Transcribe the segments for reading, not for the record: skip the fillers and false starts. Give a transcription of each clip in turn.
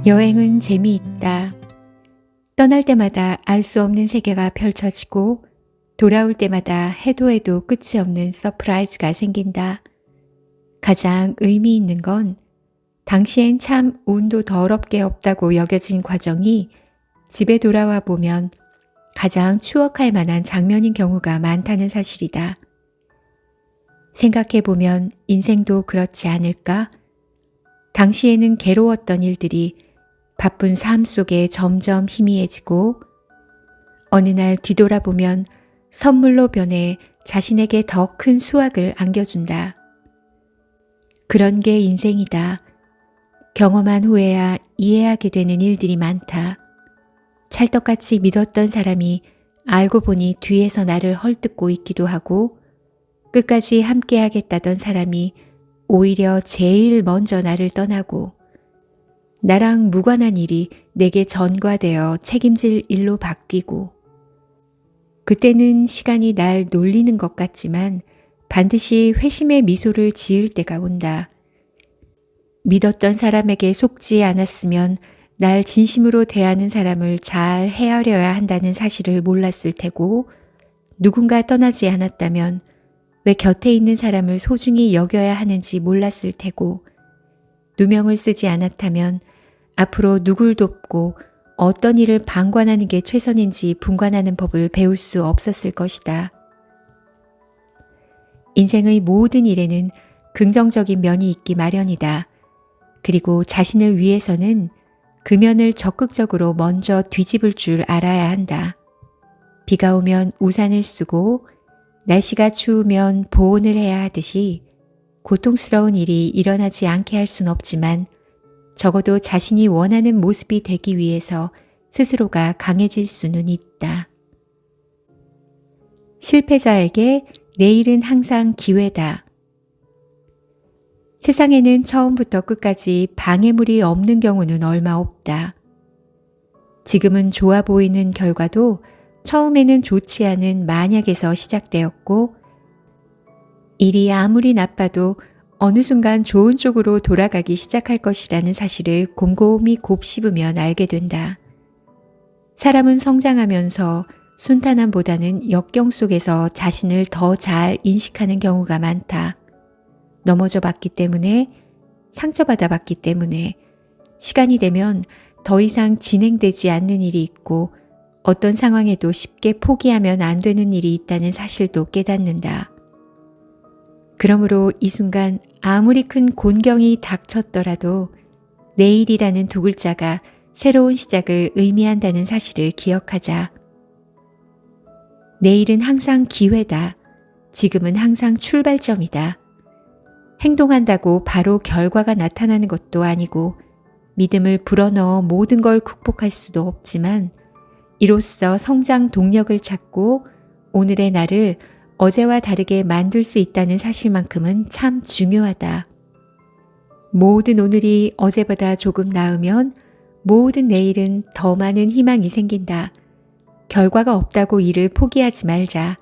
여행은 재미있다. 떠날 때마다 알 수 없는 세계가 펼쳐지고 돌아올 때마다 해도 해도 끝이 없는 서프라이즈가 생긴다. 가장 의미 있는 건 당시엔 참 운도 더럽게 없다고 여겨진 과정이 집에 돌아와 보면 가장 추억할 만한 장면인 경우가 많다는 사실이다. 생각해보면 인생도 그렇지 않을까? 당시에는 괴로웠던 일들이 바쁜 삶 속에 점점 희미해지고 어느 날 뒤돌아보면 선물로 변해 자신에게 더 큰 수확을 안겨준다. 그런 게 인생이다. 경험한 후에야 이해하게 되는 일들이 많다. 찰떡같이 믿었던 사람이 알고 보니 뒤에서 나를 헐뜯고 있기도 하고 끝까지 함께하겠다던 사람이 오히려 제일 먼저 나를 떠나고 나랑 무관한 일이 내게 전가되어 책임질 일로 바뀌고 그때는 시간이 날 놀리는 것 같지만 반드시 회심의 미소를 지을 때가 온다. 믿었던 사람에게 속지 않았으면 날 진심으로 대하는 사람을 잘 헤아려야 한다는 사실을 몰랐을 테고 누군가 떠나지 않았다면 왜 곁에 있는 사람을 소중히 여겨야 하는지 몰랐을 테고 누명을 쓰지 않았다면 앞으로 누굴 돕고 어떤 일을 방관하는 게 최선인지 분간하는 법을 배울 수 없었을 것이다. 인생의 모든 일에는 긍정적인 면이 있기 마련이다. 그리고 자신을 위해서는 그 면을 적극적으로 먼저 뒤집을 줄 알아야 한다. 비가 오면 우산을 쓰고 날씨가 추우면 보온을 해야 하듯이 고통스러운 일이 일어나지 않게 할 순 없지만 적어도 자신이 원하는 모습이 되기 위해서 스스로가 강해질 수는 있다. 실패자에게 내일은 항상 기회다. 세상에는 처음부터 끝까지 방해물이 없는 경우는 얼마 없다. 지금은 좋아 보이는 결과도 처음에는 좋지 않은 만약에서 시작되었고 일이 아무리 나빠도 어느 순간 좋은 쪽으로 돌아가기 시작할 것이라는 사실을 곰곰이 곱씹으면 알게 된다. 사람은 성장하면서 순탄함보다는 역경 속에서 자신을 더 잘 인식하는 경우가 많다. 넘어져 봤기 때문에, 상처받아 봤기 때문에, 시간이 되면 더 이상 진행되지 않는 일이 있고 어떤 상황에도 쉽게 포기하면 안 되는 일이 있다는 사실도 깨닫는다. 그러므로 이 순간 아무리 큰 곤경이 닥쳤더라도 내일이라는 두 글자가 새로운 시작을 의미한다는 사실을 기억하자. 내일은 항상 기회다. 지금은 항상 출발점이다. 행동한다고 바로 결과가 나타나는 것도 아니고 믿음을 불어넣어 모든 걸 극복할 수도 없지만 이로써 성장 동력을 찾고 오늘의 나를 어제와 다르게 만들 수 있다는 사실만큼은 참 중요하다. 모든 오늘이 어제보다 조금 나으면 모든 내일은 더 많은 희망이 생긴다. 결과가 없다고 일을 포기하지 말자.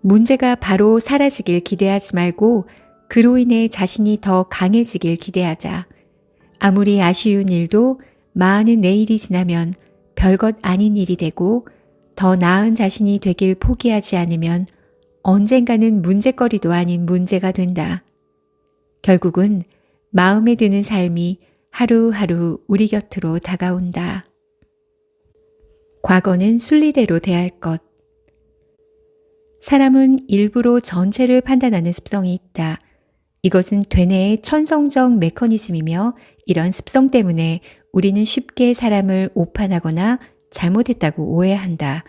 문제가 바로 사라지길 기대하지 말고 그로 인해 자신이 더 강해지길 기대하자. 아무리 아쉬운 일도 많은 내일이 지나면 별것 아닌 일이 되고 더 나은 자신이 되길 포기하지 않으면 언젠가는 문제거리도 아닌 문제가 된다. 결국은 마음에 드는 삶이 하루하루 우리 곁으로 다가온다. 과거는 순리대로 대할 것. 사람은 일부러 전체를 판단하는 습성이 있다. 이것은 되뇌의 천성적 메커니즘이며 이런 습성 때문에 우리는 쉽게 사람을 오판하거나 잘못했다고 오해한다.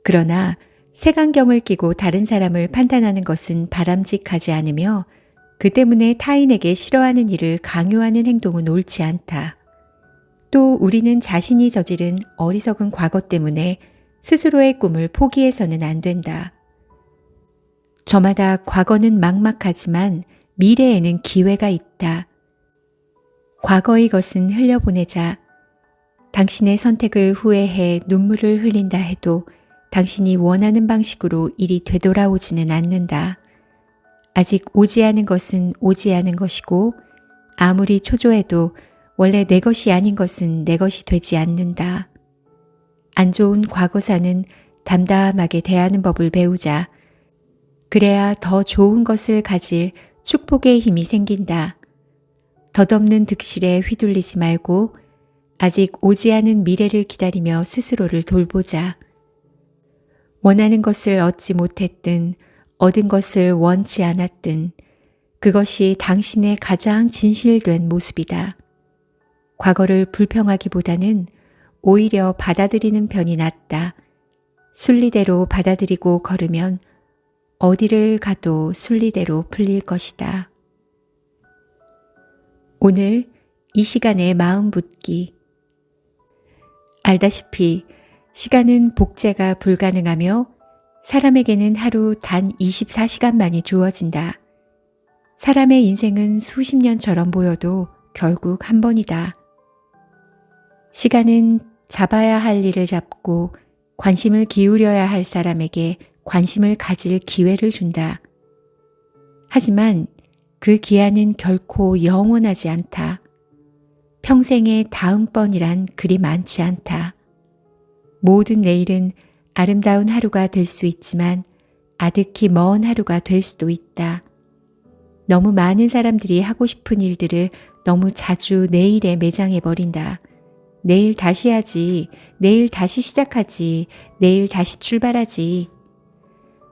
그러나 색안경을 끼고 다른 사람을 판단하는 것은 바람직하지 않으며 그 때문에 타인에게 싫어하는 일을 강요하는 행동은 옳지 않다. 또 우리는 자신이 저지른 어리석은 과거 때문에 스스로의 꿈을 포기해서는 안 된다. 저마다 과거는 막막하지만 미래에는 기회가 있다. 과거의 것은 흘려보내자. 당신의 선택을 후회해 눈물을 흘린다 해도 당신이 원하는 방식으로 일이 되돌아오지는 않는다. 아직 오지 않은 것은 오지 않은 것이고 아무리 초조해도 원래 내 것이 아닌 것은 내 것이 되지 않는다. 안 좋은 과거사는 담담하게 대하는 법을 배우자. 그래야 더 좋은 것을 가질 축복의 힘이 생긴다. 덧없는 득실에 휘둘리지 말고 아직 오지 않은 미래를 기다리며 스스로를 돌보자. 원하는 것을 얻지 못했든 얻은 것을 원치 않았든 그것이 당신의 가장 진실된 모습이다. 과거를 불평하기보다는 오히려 받아들이는 편이 낫다. 순리대로 받아들이고 걸으면 어디를 가도 순리대로 풀릴 것이다. 오늘 이 시간에 마음 붓기. 알다시피 시간은 복제가 불가능하며 사람에게는 하루 단 24시간만이 주어진다. 사람의 인생은 수십 년처럼 보여도 결국 한 번이다. 시간은 잡아야 할 일을 잡고 관심을 기울여야 할 사람에게 관심을 가질 기회를 준다. 하지만 그 기한은 결코 영원하지 않다. 평생의 다음번이란 그리 많지 않다. 모든 내일은 아름다운 하루가 될 수 있지만 아득히 먼 하루가 될 수도 있다. 너무 많은 사람들이 하고 싶은 일들을 너무 자주 내일에 매장해버린다. 내일 다시 하지, 내일 다시 시작하지, 내일 다시 출발하지.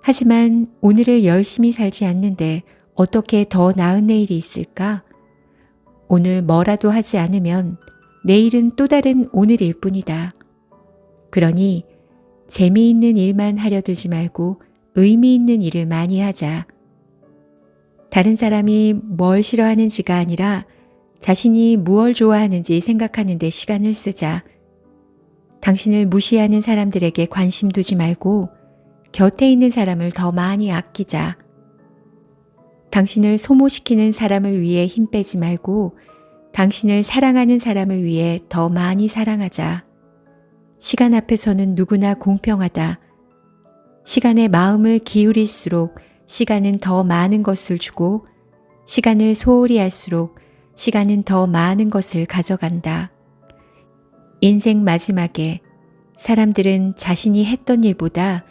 하지만 오늘을 열심히 살지 않는데 어떻게 더 나은 내일이 있을까? 오늘 뭐라도 하지 않으면 내일은 또 다른 오늘일 뿐이다. 그러니 재미있는 일만 하려 들지 말고 의미 있는 일을 많이 하자. 다른 사람이 뭘 싫어하는지가 아니라 자신이 무엇을 좋아하는지 생각하는 데 시간을 쓰자. 당신을 무시하는 사람들에게 관심 두지 말고 곁에 있는 사람을 더 많이 아끼자. 당신을 소모시키는 사람을 위해 힘 빼지 말고 당신을 사랑하는 사람을 위해 더 많이 사랑하자. 시간 앞에서는 누구나 공평하다. 시간에 마음을 기울일수록 시간은 더 많은 것을 주고 시간을 소홀히 할수록 시간은 더 많은 것을 가져간다. 인생 마지막에 사람들은 자신이 했던 일보다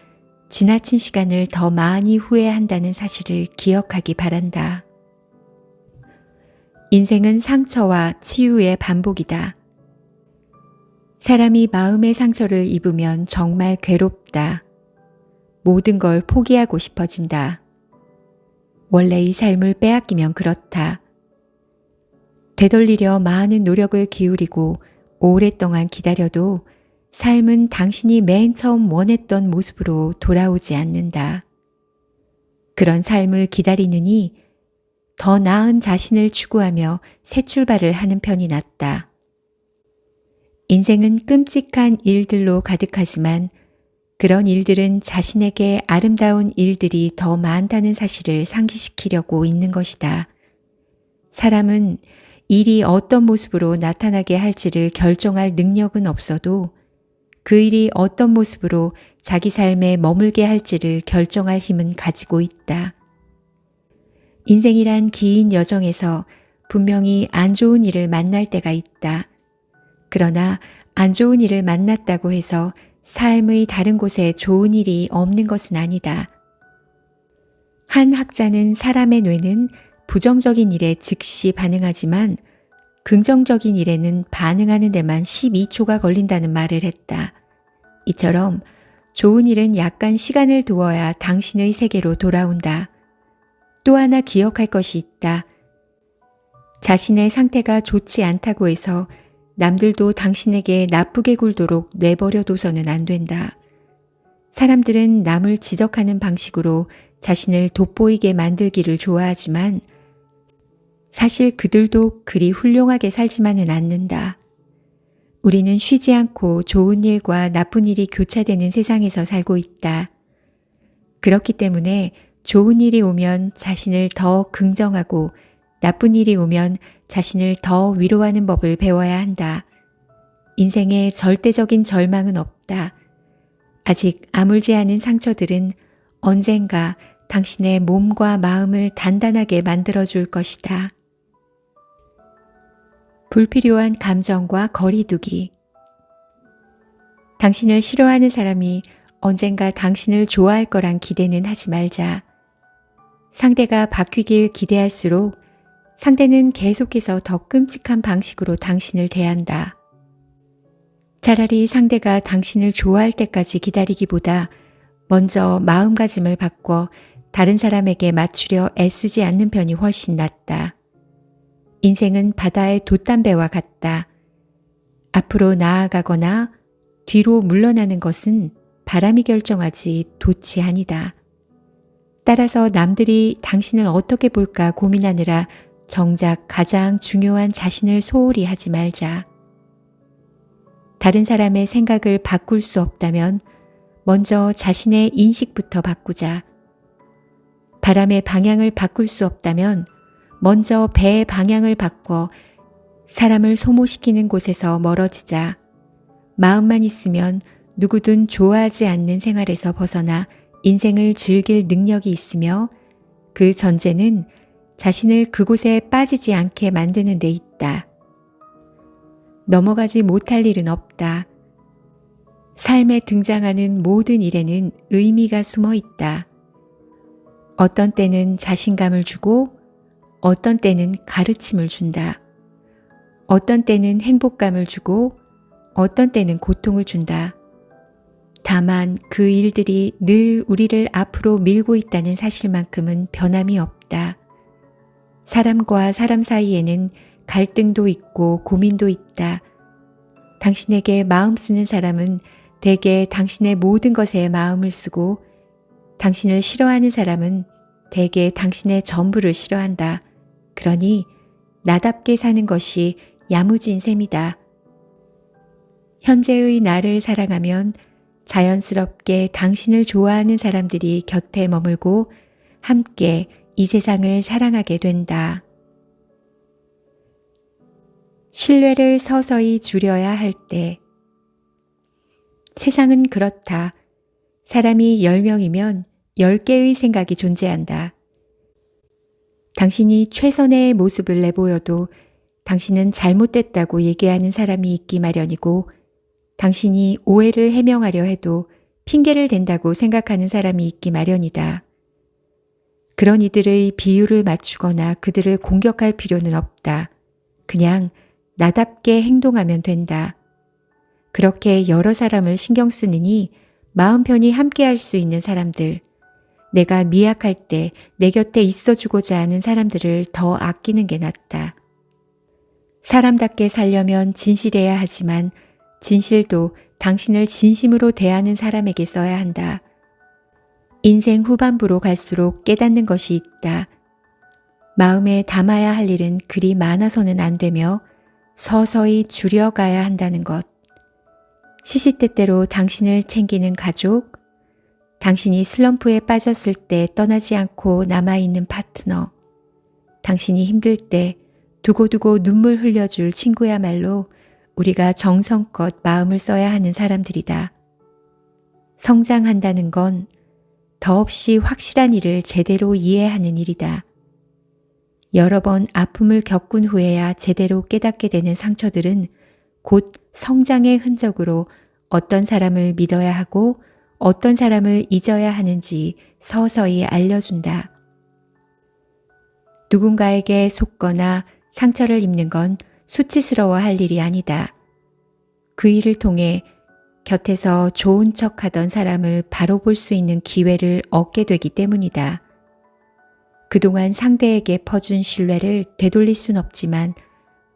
지나친 시간을 더 많이 후회한다는 사실을 기억하기 바란다. 인생은 상처와 치유의 반복이다. 사람이 마음의 상처를 입으면 정말 괴롭다. 모든 걸 포기하고 싶어진다. 원래 이 삶을 빼앗기면 그렇다. 되돌리려 많은 노력을 기울이고 오랫동안 기다려도 삶은 당신이 맨 처음 원했던 모습으로 돌아오지 않는다. 그런 삶을 기다리느니 더 나은 자신을 추구하며 새 출발을 하는 편이 낫다. 인생은 끔찍한 일들로 가득하지만 그런 일들은 자신에게 아름다운 일들이 더 많다는 사실을 상기시키려고 있는 것이다. 사람은 일이 어떤 모습으로 나타나게 할지를 결정할 능력은 없어도 그 일이 어떤 모습으로 자기 삶에 머물게 할지를 결정할 힘은 가지고 있다. 인생이란 긴 여정에서 분명히 안 좋은 일을 만날 때가 있다. 그러나 안 좋은 일을 만났다고 해서 삶의 다른 곳에 좋은 일이 없는 것은 아니다. 한 학자는 사람의 뇌는 부정적인 일에 즉시 반응하지만 긍정적인 일에는 반응하는 데만 12초가 걸린다는 말을 했다. 이처럼 좋은 일은 약간 시간을 두어야 당신의 세계로 돌아온다. 또 하나 기억할 것이 있다. 자신의 상태가 좋지 않다고 해서 남들도 당신에게 나쁘게 굴도록 내버려 둬서는 안 된다. 사람들은 남을 지적하는 방식으로 자신을 돋보이게 만들기를 좋아하지만 사실 그들도 그리 훌륭하게 살지만은 않는다. 우리는 쉬지 않고 좋은 일과 나쁜 일이 교차되는 세상에서 살고 있다. 그렇기 때문에 좋은 일이 오면 자신을 더 긍정하고 나쁜 일이 오면 자신을 더 위로하는 법을 배워야 한다. 인생에 절대적인 절망은 없다. 아직 아물지 않은 상처들은 언젠가 당신의 몸과 마음을 단단하게 만들어줄 것이다. 불필요한 감정과 거리두기. 당신을 싫어하는 사람이 언젠가 당신을 좋아할 거란 기대는 하지 말자. 상대가 바뀌길 기대할수록 상대는 계속해서 더 끔찍한 방식으로 당신을 대한다. 차라리 상대가 당신을 좋아할 때까지 기다리기보다 먼저 마음가짐을 바꿔 다른 사람에게 맞추려 애쓰지 않는 편이 훨씬 낫다. 인생은 바다의 돛담배와 같다. 앞으로 나아가거나 뒤로 물러나는 것은 바람이 결정하지 돛이 아니다. 따라서 남들이 당신을 어떻게 볼까 고민하느라 정작 가장 중요한 자신을 소홀히 하지 말자. 다른 사람의 생각을 바꿀 수 없다면 먼저 자신의 인식부터 바꾸자. 바람의 방향을 바꿀 수 없다면 먼저 배의 방향을 바꿔 사람을 소모시키는 곳에서 멀어지자. 마음만 있으면 누구든 좋아하지 않는 생활에서 벗어나 인생을 즐길 능력이 있으며 그 전제는 자신을 그곳에 빠지지 않게 만드는 데 있다. 넘어가지 못할 일은 없다. 삶에 등장하는 모든 일에는 의미가 숨어 있다. 어떤 때는 자신감을 주고 어떤 때는 가르침을 준다. 어떤 때는 행복감을 주고 어떤 때는 고통을 준다. 다만 그 일들이 늘 우리를 앞으로 밀고 있다는 사실만큼은 변함이 없다. 사람과 사람 사이에는 갈등도 있고 고민도 있다. 당신에게 마음 쓰는 사람은 대개 당신의 모든 것에 마음을 쓰고 당신을 싫어하는 사람은 대개 당신의 전부를 싫어한다. 그러니 나답게 사는 것이 야무진 셈이다. 현재의 나를 사랑하면 자연스럽게 당신을 좋아하는 사람들이 곁에 머물고 함께 이 세상을 사랑하게 된다. 신뢰를 서서히 줄여야 할 때. 세상은 그렇다. 사람이 10명이면 10개의 생각이 존재한다. 당신이 최선의 모습을 내보여도 당신은 잘못됐다고 얘기하는 사람이 있기 마련이고 당신이 오해를 해명하려 해도 핑계를 댄다고 생각하는 사람이 있기 마련이다. 그런 이들의 비율을 맞추거나 그들을 공격할 필요는 없다. 그냥 나답게 행동하면 된다. 그렇게 여러 사람을 신경 쓰느니 마음 편히 함께할 수 있는 사람들, 내가 미약할 때 내 곁에 있어주고자 하는 사람들을 더 아끼는 게 낫다. 사람답게 살려면 진실해야 하지만 진실도 당신을 진심으로 대하는 사람에게 써야 한다. 인생 후반부로 갈수록 깨닫는 것이 있다. 마음에 담아야 할 일은 그리 많아서는 안 되며 서서히 줄여가야 한다는 것. 시시때때로 당신을 챙기는 가족, 당신이 슬럼프에 빠졌을 때 떠나지 않고 남아있는 파트너, 당신이 힘들 때 두고두고 눈물 흘려줄 친구야말로 우리가 정성껏 마음을 써야 하는 사람들이다. 성장한다는 건 더없이 확실한 일을 제대로 이해하는 일이다. 여러 번 아픔을 겪은 후에야 제대로 깨닫게 되는 상처들은 곧 성장의 흔적으로 어떤 사람을 믿어야 하고 어떤 사람을 잊어야 하는지 서서히 알려준다. 누군가에게 속거나 상처를 입는 건 수치스러워할 일이 아니다. 그 일을 통해 곁에서 좋은 척하던 사람을 바로 볼 수 있는 기회를 얻게 되기 때문이다. 그동안 상대에게 퍼준 신뢰를 되돌릴 순 없지만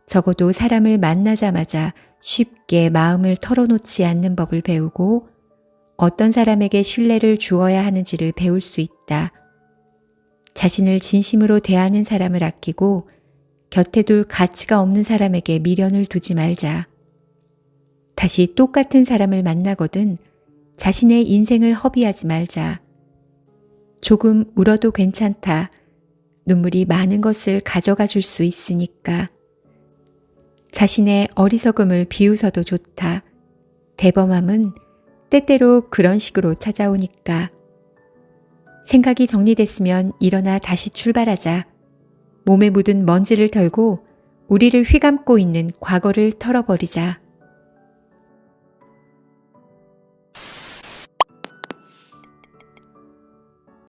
적어도 사람을 만나자마자 쉽게 마음을 털어놓지 않는 법을 배우고 어떤 사람에게 신뢰를 주어야 하는지를 배울 수 있다. 자신을 진심으로 대하는 사람을 아끼고 곁에 둘 가치가 없는 사람에게 미련을 두지 말자. 다시 똑같은 사람을 만나거든 자신의 인생을 허비하지 말자. 조금 울어도 괜찮다. 눈물이 많은 것을 가져가 줄 수 있으니까. 자신의 어리석음을 비웃어도 좋다. 대범함은 때때로 그런 식으로 찾아오니까. 생각이 정리됐으면 일어나 다시 출발하자. 몸에 묻은 먼지를 털고 우리를 휘감고 있는 과거를 털어버리자.